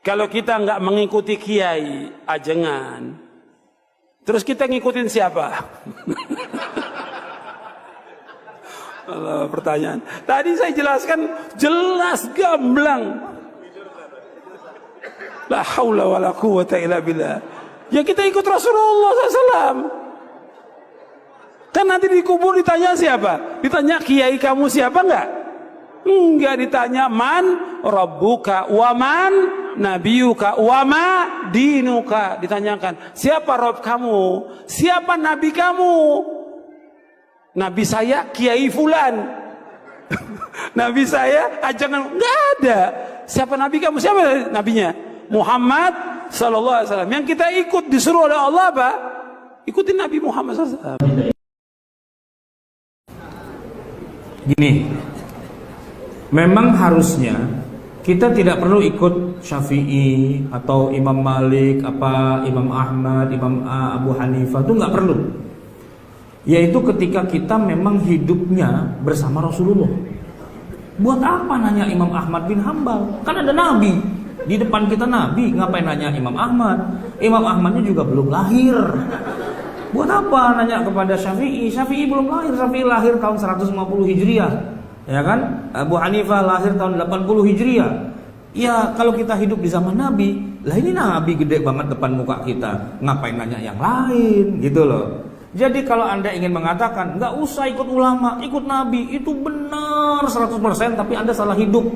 Kalau kita nggak mengikuti kiai, ajengan, terus kita ngikutin siapa? Pertanyaan. Tadi saya jelaskan jelas gamblang. La haula wala quwwata illa billah. Ya kita ikut Rasulullah SAW. Kan nanti dikubur ditanya siapa? Ditanya kiai kamu siapa enggak? Enggak, ditanya man rabbuka wa man nabiyuka wa ma dinuka. Ditanyakan siapa Rob kamu? Siapa nabi kamu? Nabi saya kiai fulan. Nabi saya ajangan enggak ada. Siapa nabi kamu? Siapa nabinya? Muhammad sallallahu alaihi wasallam. Yang kita ikut disuruh oleh Allah apa? Ikutin Nabi Muhammad sallallahu alaihi wasallam. Gini, memang harusnya kita tidak perlu ikut Syafi'i atau Imam Malik, Imam Ahmad, Imam Abu Hanifah, itu nggak perlu. Yaitu ketika kita memang hidupnya bersama Rasulullah. Buat apa nanya Imam Ahmad bin Hambal? Kan ada Nabi di depan kita, Nabi. Ngapain nanya Imam Ahmad? Imam Ahmadnya juga belum lahir. Buat apa nanya kepada Syafi'i? Syafi'i belum lahir. Syafi'i lahir tahun 150 Hijriah, ya kan? Abu Hanifah lahir tahun 80 Hijriah. Ya kalau kita hidup di zaman Nabi, lah ini Nabi gede banget depan muka kita. Ngapain nanya yang lain, gitu loh. Jadi kalau Anda ingin mengatakan nggak usah ikut ulama, ikut Nabi, itu benar 100%, tapi Anda salah hidup.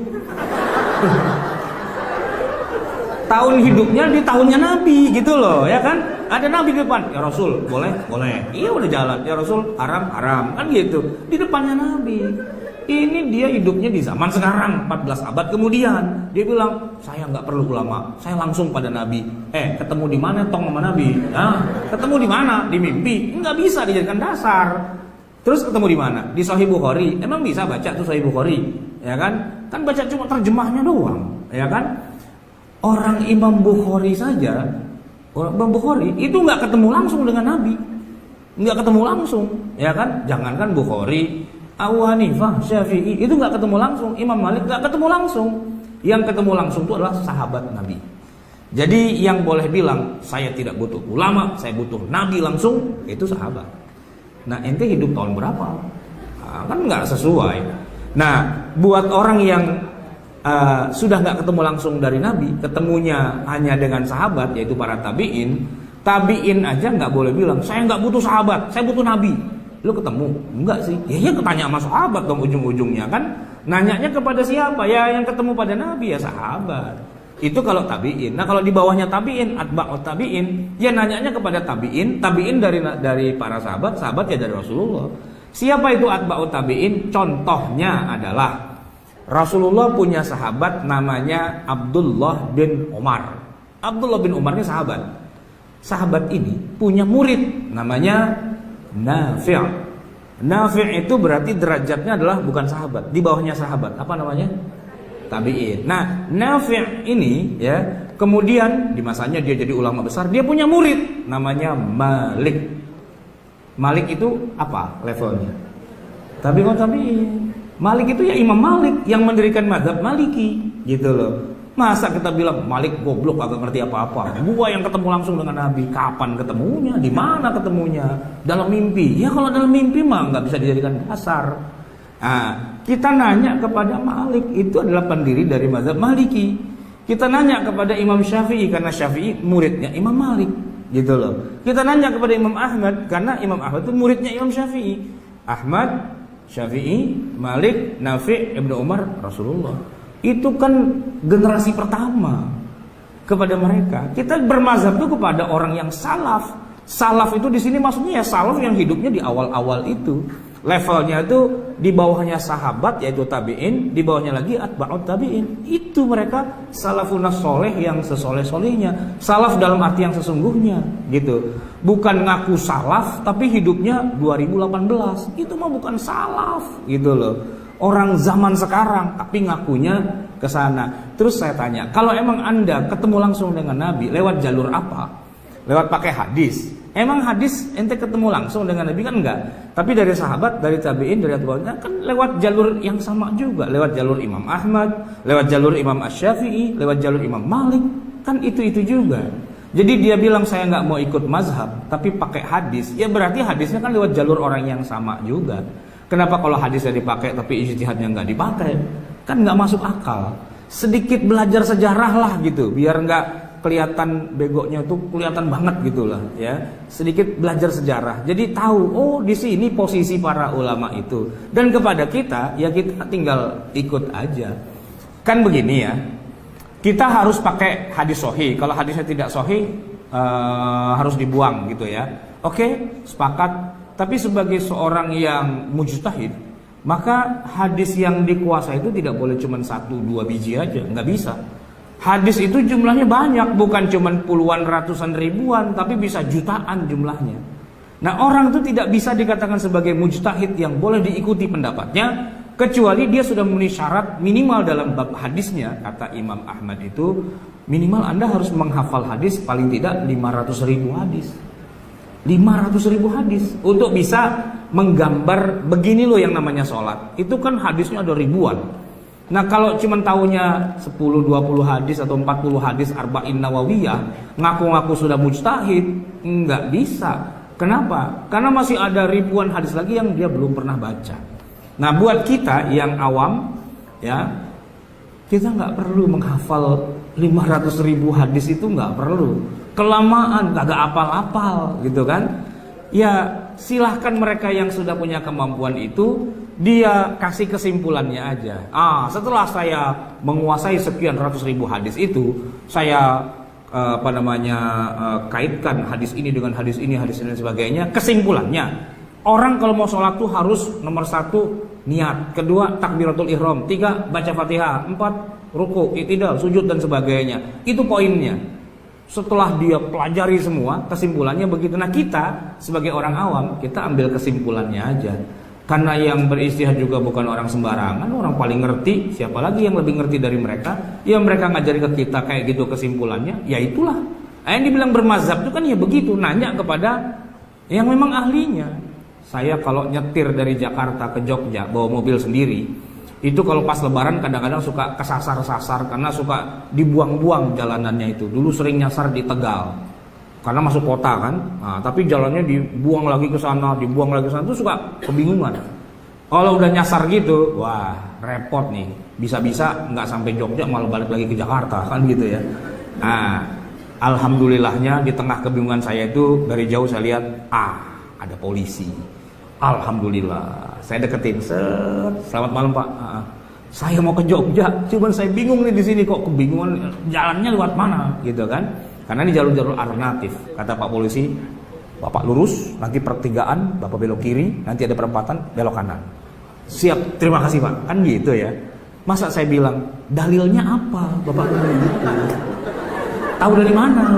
Tahun hidupnya di tahunnya Nabi, gitu loh, ya kan? Ada Nabi di depan, ya Rasul, boleh, boleh. Iya udah jalan, ya Rasul, haram, haram, kan gitu. Di depannya Nabi. Ini dia hidupnya di zaman sekarang, 14 abad kemudian. Dia bilang, saya nggak perlu ulama, saya langsung pada Nabi. Ketemu di mana tong sama Nabi? Ketemu di mana? Di mimpi? Nggak bisa dijadikan dasar. Terus ketemu di mana? Di Sahih Bukhari. Emang bisa baca tuh Sahih Bukhari, ya kan? Kan baca cuma terjemahnya doang, ya kan? Orang Imam Bukhari saja, orang Imam Bukhari itu nggak ketemu langsung dengan Nabi, nggak ketemu langsung, ya kan? Jangankan Bukhari, Abu Hanifah, Syafi'i itu nggak ketemu langsung, Imam Malik nggak ketemu langsung. Yang ketemu langsung itu adalah sahabat Nabi. Jadi yang boleh bilang saya tidak butuh ulama, saya butuh Nabi langsung, itu sahabat. Nah ente hidup tahun berapa? Kan nggak sesuai. Nah buat orang yang sudah nggak ketemu langsung dari Nabi, ketemunya hanya dengan sahabat, yaitu para tabiin. Tabiin aja nggak boleh bilang saya nggak butuh sahabat, saya butuh Nabi. Lu ketemu? Enggak sih. Ya ketanya sama sahabat dong ujung-ujungnya kan. Nanyanya kepada siapa? Ya yang ketemu pada Nabi, ya sahabat. Itu kalau tabiin. Nah kalau di bawahnya tabiin, atba'ut tabiin, ya nanyanya kepada tabiin. Tabiin dari para sahabat, sahabat ya dari Rasulullah. Siapa itu atba'ut tabiin? Contohnya adalah Rasulullah punya sahabat namanya Abdullah bin Umar. Abdullah bin Umar ini sahabat. Sahabat ini punya murid namanya Nafi'. Nafi' itu berarti derajatnya adalah bukan sahabat, di bawahnya sahabat. Apa namanya? Tabi'in. Nah, Nafi' ini ya, kemudian di masanya dia jadi ulama besar, dia punya murid namanya Malik. Malik itu apa levelnya? Tabi'in. Malik itu ya Imam Malik yang mendirikan mazhab Maliki, gitu loh. Masa kita bilang Malik goblok agak ngerti apa-apa. Gua yang ketemu langsung dengan Nabi. Kapan ketemunya? Di mana ketemunya? Dalam mimpi. Ya kalau dalam mimpi mah nggak bisa dijadikan dasar. Nah, kita nanya kepada Malik, itu adalah pendiri dari mazhab Maliki. Kita nanya kepada Imam Syafi'i karena Syafi'i muridnya Imam Malik, gitu loh. Kita nanya kepada Imam Ahmad karena Imam Ahmad itu muridnya Imam Syafi'i. Ahmad, Syafi'i, Malik, Nafi', Ibnu Umar, Rasulullah. Itu kan generasi pertama kepada mereka. Kita bermazhab itu kepada orang yang salaf. Salaf itu di sini maksudnya ya salaf yang hidupnya di awal-awal itu. Levelnya itu di bawahnya sahabat yaitu tabi'in, di bawahnya lagi atba'ut tabi'in. Itu mereka salafun soleh yang sesoleh-solehnya. Salaf dalam arti yang sesungguhnya, gitu. Bukan ngaku salaf tapi hidupnya 2018. Itu mah bukan salaf, gitu loh. Orang zaman sekarang tapi ngakunya ke sana. Terus saya tanya, kalau emang Anda ketemu langsung dengan Nabi lewat jalur apa? Lewat pakai hadis, Emang hadis ente ketemu langsung dengan Nabi kan enggak? Tapi dari sahabat, dari tabi'in, dari atba'ut kan lewat jalur yang sama juga, lewat jalur Imam Ahmad, lewat jalur Imam Asy-Syafi'i, lewat jalur Imam Malik, kan itu juga. Jadi dia bilang saya nggak mau ikut mazhab, tapi pakai hadis, ya berarti hadisnya kan lewat jalur orang yang sama juga. Kenapa kalau hadisnya dipakai tapi ijtihadnya nggak dipakai? Kan nggak masuk akal. Sedikit belajar sejarah lah gitu, biar nggak kelihatan begonya tuh kelihatan banget gitulah ya. Sedikit belajar sejarah. Jadi tahu oh di sini posisi para ulama itu. Dan kepada kita ya kita tinggal ikut aja. Kan begini ya. Kita harus pakai hadis sahih. Kalau hadisnya tidak sahih harus dibuang gitu ya. Oke, sepakat. Tapi sebagai seorang yang mujtahid, maka hadis yang dikuasai itu tidak boleh cuma 1-2 biji aja, nggak bisa. Hadis itu jumlahnya banyak, bukan cuma puluhan, ratusan, ribuan, tapi bisa jutaan jumlahnya. Nah orang itu tidak bisa dikatakan sebagai mujtahid yang boleh diikuti pendapatnya, kecuali dia sudah memenuhi syarat minimal dalam bab hadisnya. Kata Imam Ahmad itu, minimal Anda harus menghafal hadis paling tidak 500.000 hadis. 500.000 hadis untuk bisa menggambar begini loh yang namanya sholat. Itu kan hadisnya ada ribuan. Nah kalau cuma tahunya 10-20 hadis atau 40 hadis Arba'in Nawawiyah, ngaku-ngaku sudah mujtahid, nggak bisa. Kenapa? Karena masih ada ribuan hadis lagi yang dia belum pernah baca. Nah buat kita yang awam, ya kita nggak perlu menghafal 500.000 hadis itu, nggak perlu. Kelamaan, kagak apal-apal gitu kan. Ya silahkan mereka yang sudah punya kemampuan itu, dia kasih kesimpulannya aja. Setelah saya menguasai sekian ratus ribu hadis itu, saya kaitkan hadis ini dengan hadis ini dan sebagainya. Kesimpulannya, orang kalau mau sholat tuh harus nomor 1 niat, kedua takbiratul ihram, 3 baca Fatihah, 4 ruku, i'tidal, sujud dan sebagainya. Itu poinnya. Setelah dia pelajari semua, kesimpulannya begitu. Nah kita sebagai orang awam, kita ambil kesimpulannya aja. Karena yang beristihad juga bukan orang sembarangan, orang paling ngerti. Siapa lagi yang lebih ngerti dari mereka? Ya mereka ngajari ke kita kayak gitu kesimpulannya. Ya itulah. Yang dibilang bermazhab itu kan ya begitu. Nanya kepada yang memang ahlinya. Saya kalau nyetir dari Jakarta ke Jogja bawa mobil sendiri, itu kalau pas lebaran kadang-kadang suka kesasar-sasar karena suka dibuang-buang jalanannya itu. Dulu sering nyasar di Tegal karena masuk kota kan. Tapi jalannya dibuang lagi ke sana, dibuang lagi ke sana, itu suka kebingungan. Kalau udah nyasar gitu, wah repot nih. Bisa-bisa nggak sampai Jogja malah balik lagi ke Jakarta kan gitu ya. Alhamdulillahnya di tengah kebingungan saya itu dari jauh saya lihat ada polisi. Alhamdulillah, saya deketin, selamat malam Pak. Saya mau ke Jogja, cuman saya bingung nih di sini kok kebingungan jalannya lewat mana, gitu kan? Karena ini jalur-jalur alternatif. Kata Pak polisi, Bapak lurus, nanti pertigaan, Bapak belok kiri, nanti ada perempatan, belok kanan. Siap, terima kasih Pak. Kan gitu ya. Masa saya bilang, dalilnya apa, Bapak? Tahu dari mana?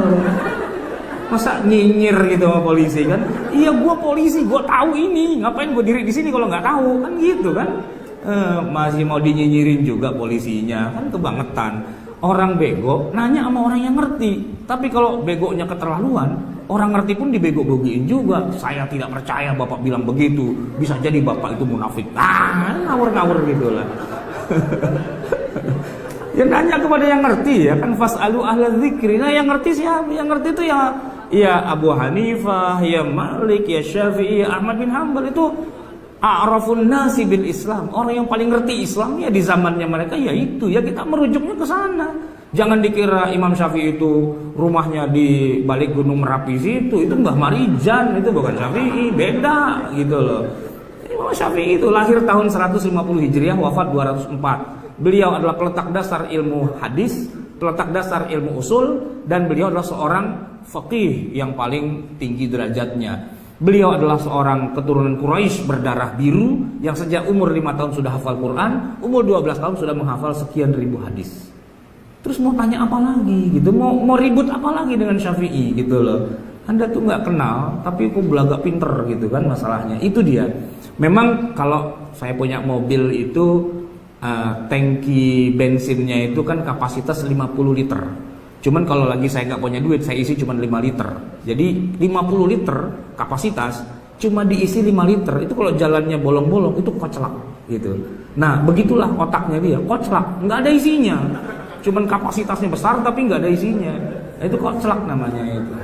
Masa nyinyir gitu sama polisi kan? Iya gua polisi, gua tahu ini. Ngapain gua diri di sini kalau nggak tahu? Kan gitu kan? Masih mau dinyinyirin juga polisinya, kan kebangetan. Orang bego nanya sama orang yang ngerti. Tapi kalau begonya keterlaluan, orang ngerti pun dibego-begoin juga. Saya tidak percaya Bapak bilang begitu. Bisa jadi Bapak itu munafik. Ngawur-ngawur gitu lah. Ya nanya kepada yang ngerti ya kan, fas'alu ahla dzikri. Nah yang ngerti siapa? Yang ngerti itu ya Abu Hanifah, ya Malik, ya Syafi'i, ya Ahmad bin Hanbal. Itu a'rafun nasi bil Islam. Orang yang paling ngerti Islam ya di zamannya mereka ya itu. Ya kita merujuknya ke sana. Jangan dikira Imam Syafi'i itu rumahnya di balik Gunung Merapi situ. Itu Mbah Marijan, itu bukan Syafi'i, beda gitu loh. Imam Syafi'i itu lahir tahun 150 Hijriah, wafat 204. Beliau adalah peletak dasar ilmu hadis, peletak dasar ilmu usul, dan beliau adalah seorang faqih yang paling tinggi derajatnya. Beliau adalah seorang keturunan Quraisy berdarah biru yang sejak umur 5 tahun sudah hafal Quran, umur 12 tahun sudah menghafal sekian ribu hadis. Terus mau tanya apa lagi gitu, mau ribut apa lagi dengan Syafi'i gitu loh. Anda tuh nggak kenal, tapi kok belaga pinter gitu kan masalahnya. Itu dia. Memang kalau saya punya mobil itu tangki bensinnya itu kan kapasitas 50 liter. Cuman kalau lagi saya nggak punya duit, saya isi cuma 5 liter. Jadi 50 liter kapasitas, cuma diisi 5 liter. Itu kalau jalannya bolong-bolong, itu koclak gitu. Nah, begitulah otaknya dia, koclak, nggak ada isinya. Cuman kapasitasnya besar tapi nggak ada isinya. Itu koclak namanya itu.